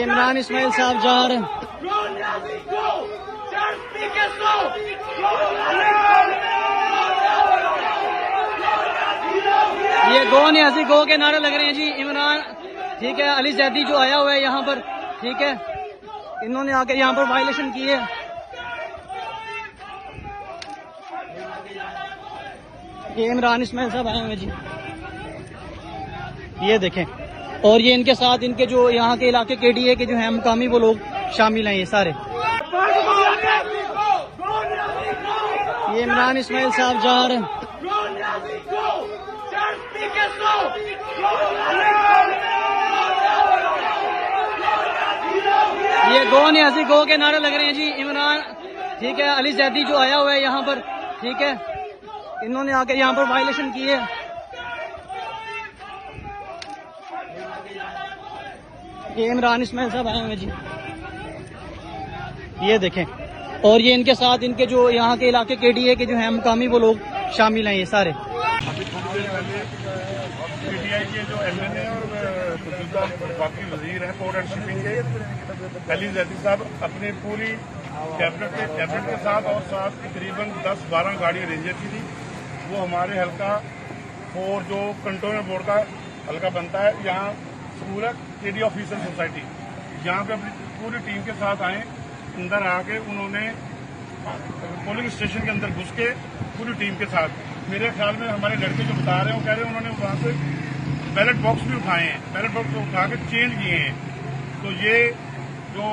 इमरान इस्माइल साहब जा रहे हैं। ये गो न्यासी गो के नारे लग रहे हैं जी। इमरान ठीक है, अली जैदी जो आया हुआ है यहाँ पर, ठीक है, इन्होंने आके यहाँ पर वायलेशन की है। ये इमरान इस्माइल साहब आए हुए जी, ये देखें। और ये इनके साथ इनके जो यहाँ के इलाके के डीए के जो हैं मुकामी वो लोग शामिल हैं ये सारे। ये इमरान इस्माइल साहब जा रहे हैं। ये गो न्यासी गो के नारे लग रहे हैं जी। इमरान ठीक है, अली जैदी जो आया हुआ है यहाँ पर, ठीक है, इन्होंने आके यहाँ पर वायलेशन की है। ये इमरान इस्माइल साहब आए हुए जी, ये देखें। और ये इनके साथ इनके जो यहाँ के इलाके के डीए के जो हैं मुकामी वो लोग शामिल हैं ये सारे। अभी थोड़ी देर पहले पीटीआई के जो एमएनए और मौजूदा वफाकी वजीर हैं पोर्ट एंड शिपिंग के अली जैदी साहब अपनी पूरी कैबिनेट के साथ और साथ तकरीबन 10-12 गाड़ी रेंजर की थी। वो हमारे हल्का और जो कंटोनमेंट बोर्ड का हल्का बनता है, यहाँ स्कूल है केडी ऑफिसर सोसाइटी, यहाँ पे अपनी पूरी टीम के साथ आए। अंदर आके उन्होंने पोलिंग स्टेशन के अंदर घुस के पूरी टीम के साथ, मेरे ख्याल में हमारे लड़के जो बता रहे हैं वो कह रहे हैं उन्होंने वहां से बैलेट बॉक्स भी उठाए हैं, बैलेट बॉक्स उठा के चेंज किए हैं। तो ये जो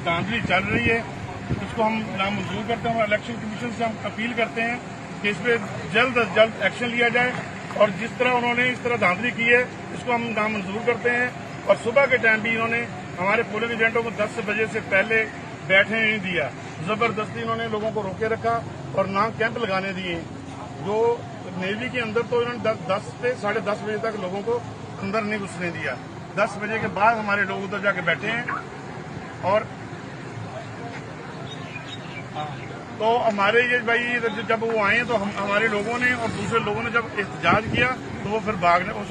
धांधली चल रही है इसको हम नामंजूर करते हैं और इलेक्शन कमीशन से हम अपील करते हैं कि इस पर जल्द अज जल्द एक्शन लिया जाए। और जिस तरह उन्होंने इस तरह धांधली की है इसको हम नामंजूर करते हैं। और सुबह के टाइम भी इन्होंने हमारे पोलिंग एजेंटों को 10 बजे से पहले बैठने नहीं दिया, जबरदस्ती इन्होंने लोगों को रोके रखा और ना कैंप लगाने दिए। जो नेवी के अंदर तो इन्होंने 10 से 10:30 बजे तक लोगों को अंदर नहीं घुसने दिया। 10 बजे के बाद हमारे लोग उधर जाके बैठे हैं। और तो हमारे ये भाई जब वो आए तो हमारे लोगों ने और दूसरे लोगों ने जब एहतजाज किया तो वो फिर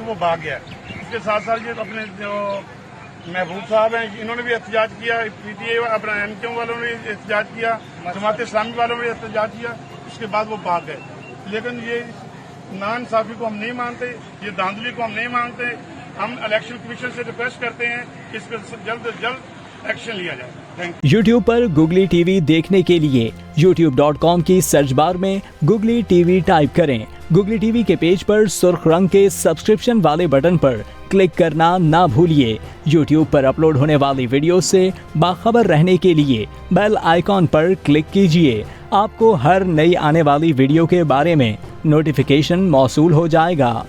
वो भाग गया। इसके साथ साथ ये अपने जो महबूब साहब हैं इन्होंने भी एहतजाज किया, पीटीए अपना एमक्यू वालों ने एहतजाज किया, जमात इस्लामी वालों ने एहतजाज किया। उसके बाद वो भाग गए। लेकिन ये नाइंसाफी को हम नहीं मानते, ये धांधली को हम नहीं मानते। हम इलेक्शन कमीशन से रिक्वेस्ट करते हैं कि इस पर जल्द से जल्द एक्शन लिया जाए। Thank you. YouTube पर Googly TV देखने के लिए youtube.com की सर्च बार में Googly TV टाइप करें। Googly TV के पेज पर सुर्ख रंग के सब्सक्रिप्शन वाले बटन पर क्लिक करना ना भूलिए। YouTube पर अपलोड होने वाली वीडियो से बाखबर रहने के लिए बेल आइकॉन पर क्लिक कीजिए। आपको हर नई आने वाली वीडियो के बारे में नोटिफिकेशन मौसूल हो जाएगा।